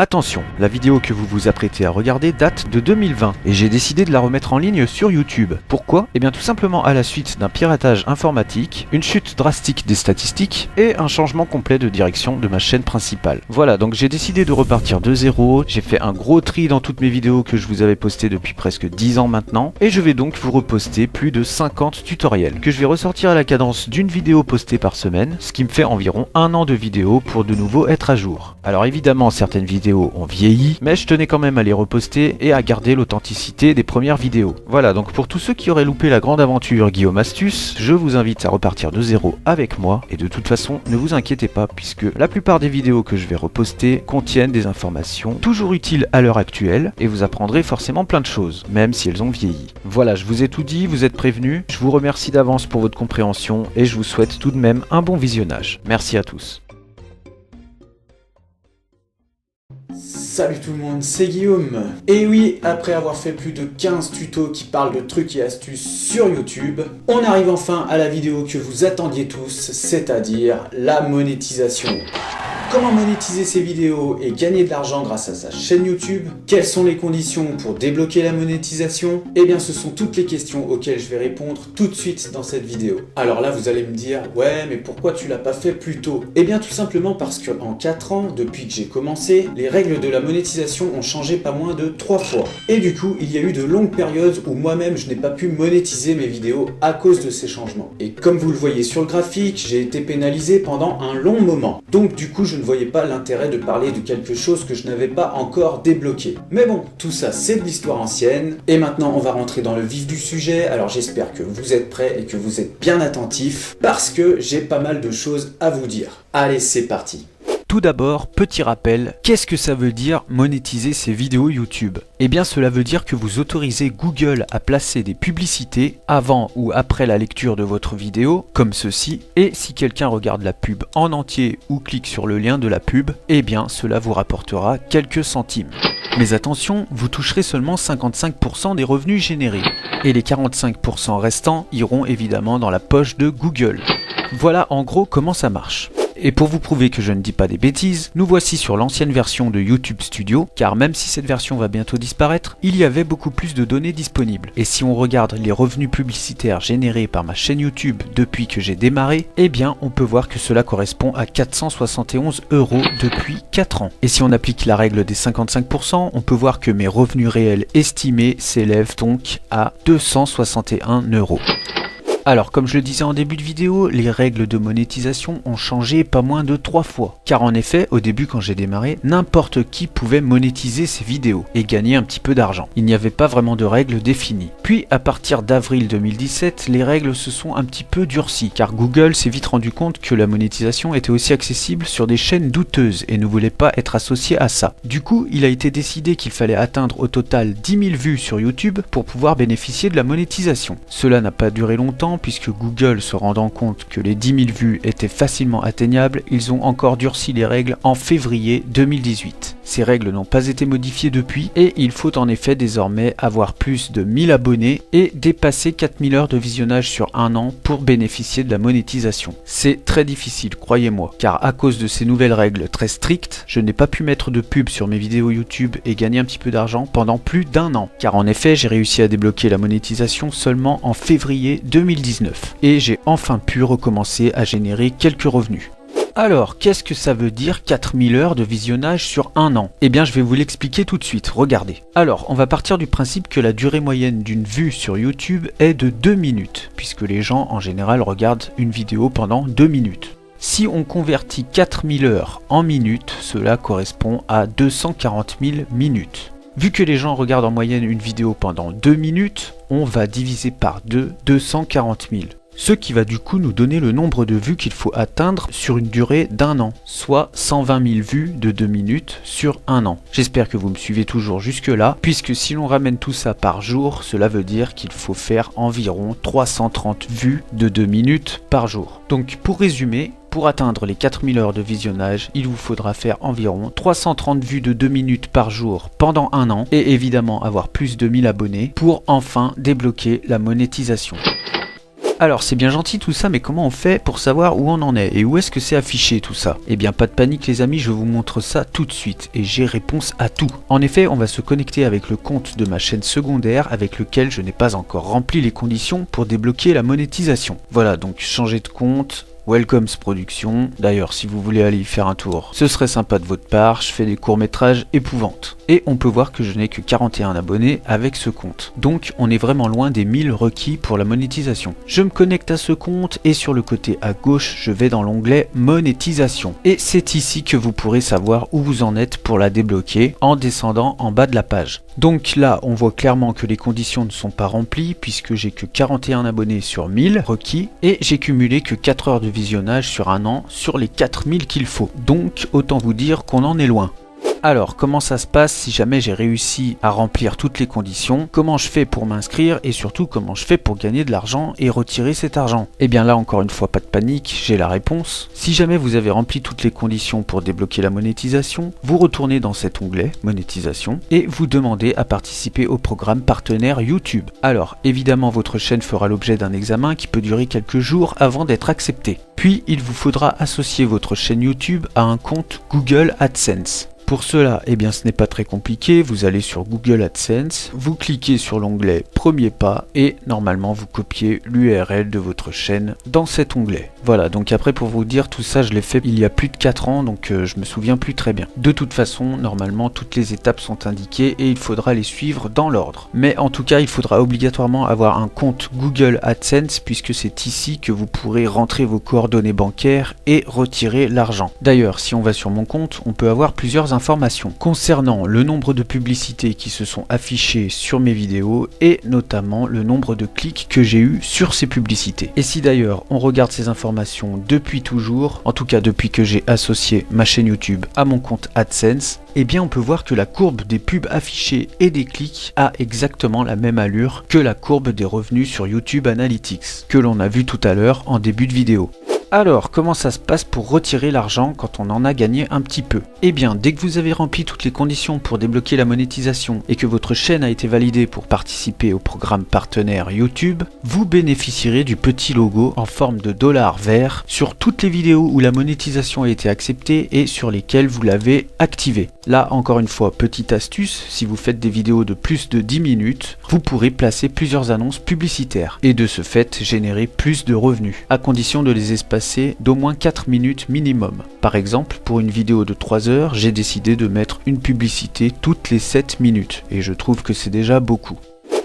Attention, la vidéo que vous vous apprêtez à regarder date de 2020 et j'ai décidé de la remettre en ligne sur YouTube. Pourquoi? Eh bien tout simplement à la suite d'un piratage informatique, une chute drastique des statistiques et un changement complet de direction de ma chaîne principale. Voilà, donc j'ai décidé de repartir de zéro, j'ai fait un gros tri dans toutes mes vidéos que je vous avais postées depuis presque 10 ans maintenant et je vais donc vous reposter plus de 50 tutoriels que je vais ressortir à la cadence d'une vidéo postée par semaine, ce qui me fait environ un an de vidéos pour de nouveau être à jour. Alors évidemment certaines vidéos ont vieilli, mais je tenais quand même à les reposter et à garder l'authenticité des premières vidéos. Voilà, donc pour tous ceux qui auraient loupé la grande aventure Guillaume Astuce, je vous invite à repartir de zéro avec moi et de toute façon ne vous inquiétez pas puisque la plupart des vidéos que je vais reposter contiennent des informations toujours utiles à l'heure actuelle et vous apprendrez forcément plein de choses, même si elles ont vieilli. Voilà, je vous ai tout dit, vous êtes prévenus, je vous remercie d'avance pour votre compréhension et je vous souhaite tout de même un bon visionnage. Merci à tous. Salut tout le monde, c'est Guillaume. Et oui, après avoir fait plus de 15 tutos qui parlent de trucs et astuces sur YouTube, on arrive enfin à la vidéo que vous attendiez tous, c'est-à-dire la monétisation. Comment monétiser ses vidéos et gagner de l'argent grâce à sa chaîne YouTube? Quelles sont les conditions pour débloquer la monétisation? Eh bien ce sont toutes les questions auxquelles je vais répondre tout de suite dans cette vidéo. Alors là vous allez me dire, ouais mais pourquoi tu l'as pas fait plus tôt? Eh bien tout simplement parce que en 4 ans, depuis que j'ai commencé, les règles de la monétisation ont changé pas moins de 3 fois. Et du coup il y a eu de longues périodes où moi-même je n'ai pas pu monétiser mes vidéos à cause de ces changements. Et comme vous le voyez sur le graphique, j'ai été pénalisé pendant un long moment. Donc du coup je ne voyais pas l'intérêt de parler de quelque chose que je n'avais pas encore débloqué. Mais bon, tout ça c'est de l'histoire ancienne, et maintenant on va rentrer dans le vif du sujet, alors j'espère que vous êtes prêts et que vous êtes bien attentifs, parce que j'ai pas mal de choses à vous dire. Allez, c'est parti. Tout d'abord, petit rappel, qu'est-ce que ça veut dire monétiser ses vidéos YouTube? Eh bien cela veut dire que vous autorisez Google à placer des publicités avant ou après la lecture de votre vidéo, comme ceci, et si quelqu'un regarde la pub en entier ou clique sur le lien de la pub, eh bien cela vous rapportera quelques centimes. Mais attention, vous toucherez seulement 55% des revenus générés, et les 45% restants iront évidemment dans la poche de Google. Voilà en gros comment ça marche. Et pour vous prouver que je ne dis pas des bêtises, nous voici sur l'ancienne version de YouTube Studio, car même si cette version va bientôt disparaître, il y avait beaucoup plus de données disponibles. Et si on regarde les revenus publicitaires générés par ma chaîne YouTube depuis que j'ai démarré, eh bien on peut voir que cela correspond à 471 € depuis 4 ans. Et si on applique la règle des 55%, on peut voir que mes revenus réels estimés s'élèvent donc à 261 €. Alors comme je le disais en début de vidéo, les règles de monétisation ont changé pas moins de 3 fois. Car en effet, au début quand j'ai démarré, n'importe qui pouvait monétiser ses vidéos et gagner un petit peu d'argent. Il n'y avait pas vraiment de règles définies. Puis à partir d'avril 2017, les règles se sont un petit peu durcies, car Google s'est vite rendu compte que la monétisation était aussi accessible sur des chaînes douteuses et ne voulait pas être associé à ça. Du coup, il a été décidé qu'il fallait atteindre au total 10 000 vues sur YouTube pour pouvoir bénéficier de la monétisation. Cela n'a pas duré longtemps, puisque Google, se rendant compte que les 10 000 vues étaient facilement atteignables, ils ont encore durci les règles en février 2018. Ces règles n'ont pas été modifiées depuis et il faut en effet désormais avoir plus de 1000 abonnés et dépasser 4000 heures de visionnage sur un an pour bénéficier de la monétisation. C'est très difficile, croyez-moi, car à cause de ces nouvelles règles très strictes, je n'ai pas pu mettre de pub sur mes vidéos YouTube et gagner un petit peu d'argent pendant plus d'un an. Car en effet, j'ai réussi à débloquer la monétisation seulement en février 2019 et j'ai enfin pu recommencer à générer quelques revenus. Alors, qu'est-ce que ça veut dire 4000 heures de visionnage sur un an? Eh bien, je vais vous l'expliquer tout de suite, regardez. Alors, on va partir du principe que la durée moyenne d'une vue sur YouTube est de 2 minutes, puisque les gens en général regardent une vidéo pendant 2 minutes. Si on convertit 4000 heures en minutes, cela correspond à 240 000 minutes. Vu que les gens regardent en moyenne une vidéo pendant 2 minutes, on va diviser par 240 000. Ce qui va du coup nous donner le nombre de vues qu'il faut atteindre sur une durée d'un an, soit 120 000 vues de 2 minutes sur un an. J'espère que vous me suivez toujours jusque là, puisque si l'on ramène tout ça par jour, cela veut dire qu'il faut faire environ 330 vues de 2 minutes par jour. Donc pour résumer, pour atteindre les 4000 heures de visionnage, il vous faudra faire environ 330 vues de 2 minutes par jour pendant un an et évidemment avoir plus de 1000 abonnés pour enfin débloquer la monétisation. Alors c'est bien gentil tout ça, mais comment on fait pour savoir où on en est et où est-ce que c'est affiché tout ça? Eh bien pas de panique les amis, je vous montre ça tout de suite et j'ai réponse à tout. En effet, on va se connecter avec le compte de ma chaîne secondaire avec lequel je n'ai pas encore rempli les conditions pour débloquer la monétisation. Voilà, donc changer de compte. Welcomes Productions. D'ailleurs, si vous voulez aller y faire un tour, ce serait sympa de votre part, je fais des courts-métrages épouvantes. Et on peut voir que je n'ai que 41 abonnés avec ce compte. Donc, on est vraiment loin des 1000 requis pour la monétisation. Je me connecte à ce compte et sur le côté à gauche, je vais dans l'onglet monétisation. Et c'est ici que vous pourrez savoir où vous en êtes pour la débloquer en descendant en bas de la page. Donc là, on voit clairement que les conditions ne sont pas remplies puisque j'ai que 41 abonnés sur 1000 requis et j'ai cumulé que 4 heures de visionnage sur un an sur les 4000 qu'il faut. Donc autant vous dire qu'on en est loin. Alors, comment ça se passe si jamais j'ai réussi à remplir toutes les conditions? Comment je fais pour m'inscrire et surtout comment je fais pour gagner de l'argent et retirer cet argent? Et bien là, encore une fois, pas de panique, j'ai la réponse. Si jamais vous avez rempli toutes les conditions pour débloquer la monétisation, vous retournez dans cet onglet monétisation et vous demandez à participer au programme partenaire YouTube. Alors, évidemment, votre chaîne fera l'objet d'un examen qui peut durer quelques jours avant d'être accepté. Puis, il vous faudra associer votre chaîne YouTube à un compte Google AdSense. Pour cela, eh bien ce n'est pas très compliqué, vous allez sur Google AdSense, vous cliquez sur l'onglet Premier pas et normalement vous copiez l'URL de votre chaîne dans cet onglet. Voilà, donc après pour vous dire tout ça je l'ai fait il y a plus de 4 ans donc je me souviens plus très bien. De toute façon, normalement toutes les étapes sont indiquées et il faudra les suivre dans l'ordre. Mais en tout cas, il faudra obligatoirement avoir un compte Google AdSense puisque c'est ici que vous pourrez rentrer vos coordonnées bancaires et retirer l'argent. D'ailleurs, si on va sur mon compte, on peut avoir plusieurs informations concernant le nombre de publicités qui se sont affichées sur mes vidéos et notamment le nombre de clics que j'ai eu sur ces publicités. Et si d'ailleurs on regarde ces informations depuis toujours, en tout cas depuis que j'ai associé ma chaîne YouTube à mon compte AdSense, eh bien on peut voir que la courbe des pubs affichées et des clics a exactement la même allure que la courbe des revenus sur YouTube Analytics que l'on a vu tout à l'heure en début de vidéo. Alors, comment ça se passe pour retirer l'argent quand on en a gagné un petit peu? Eh bien, dès que vous avez rempli toutes les conditions pour débloquer la monétisation et que votre chaîne a été validée pour participer au programme partenaire YouTube, vous bénéficierez du petit logo en forme de dollar vert sur toutes les vidéos où la monétisation a été acceptée et sur lesquelles vous l'avez activée. Là, encore une fois, petite astuce, si vous faites des vidéos de plus de 10 minutes, vous pourrez placer plusieurs annonces publicitaires et de ce fait générer plus de revenus, à condition de les espacer d'au moins 4 minutes minimum. Par exemple, pour une vidéo de 3 heures, j'ai décidé de mettre une publicité toutes les 7 minutes et je trouve que c'est déjà beaucoup.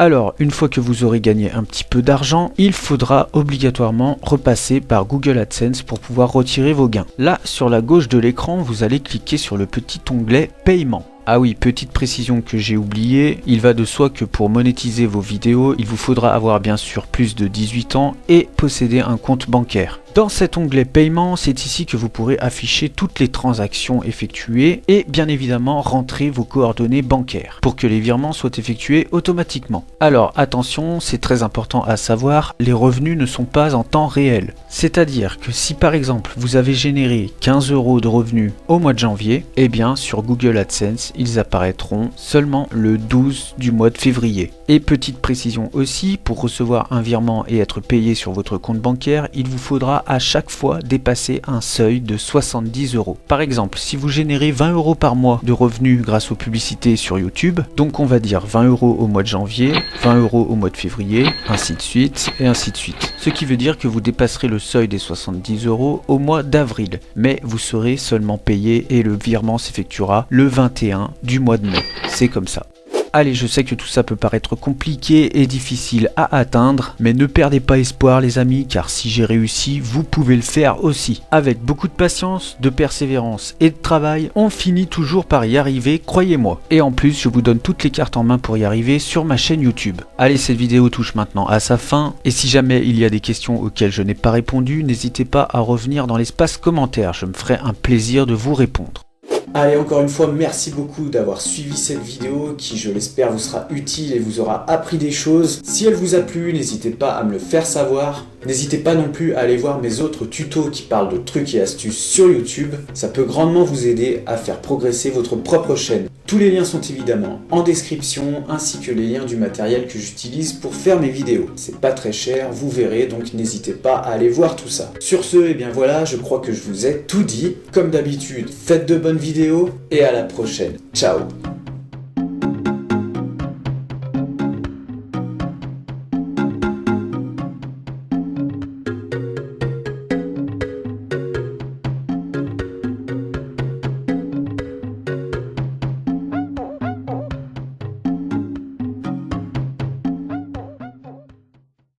Alors, une fois que vous aurez gagné un petit peu d'argent, il faudra obligatoirement repasser par Google AdSense pour pouvoir retirer vos gains. Là, sur la gauche de l'écran, vous allez cliquer sur le petit onglet Paiement. Ah oui, petite précision que j'ai oubliée, il va de soi que pour monétiser vos vidéos, il vous faudra avoir bien sûr plus de 18 ans et posséder un compte bancaire. Dans cet onglet paiement, c'est ici que vous pourrez afficher toutes les transactions effectuées et bien évidemment rentrer vos coordonnées bancaires pour que les virements soient effectués automatiquement. Alors attention, c'est très important à savoir, les revenus ne sont pas en temps réel. C'est-à-dire que si par exemple vous avez généré 15 € de revenus au mois de janvier, eh bien sur Google AdSense, ils apparaîtront seulement le 12 du mois de février. Et petite précision aussi, pour recevoir un virement et être payé sur votre compte bancaire, il vous faudra à chaque fois dépasser un seuil de 70 €. Par exemple, si vous générez 20 € par mois de revenus grâce aux publicités sur YouTube, donc on va dire 20 € au mois de janvier, 20 € au mois de février, ainsi de suite et ainsi de suite. Ce qui veut dire que vous dépasserez le seuil des 70 € au mois d'avril, mais vous serez seulement payé et le virement s'effectuera le 21 du mois de mai. C'est comme ça. Allez, je sais que tout ça peut paraître compliqué et difficile à atteindre, mais ne perdez pas espoir les amis, car si j'ai réussi, vous pouvez le faire aussi. Avec beaucoup de patience, de persévérance et de travail, on finit toujours par y arriver, croyez-moi. Et en plus, je vous donne toutes les cartes en main pour y arriver sur ma chaîne YouTube. Allez, cette vidéo touche maintenant à sa fin, et si jamais il y a des questions auxquelles je n'ai pas répondu, n'hésitez pas à revenir dans l'espace commentaire, je me ferai un plaisir de vous répondre. Allez, encore une fois, merci beaucoup d'avoir suivi cette vidéo qui, je l'espère, vous sera utile et vous aura appris des choses. Si elle vous a plu, n'hésitez pas à me le faire savoir. N'hésitez pas non plus à aller voir mes autres tutos qui parlent de trucs et astuces sur YouTube, ça peut grandement vous aider à faire progresser votre propre chaîne. Tous les liens sont évidemment en description, ainsi que les liens du matériel que j'utilise pour faire mes vidéos. C'est pas très cher, vous verrez, donc n'hésitez pas à aller voir tout ça. Sur ce, et bien voilà, je crois que je vous ai tout dit. Comme d'habitude, faites de bonnes vidéos et à la prochaine. Ciao!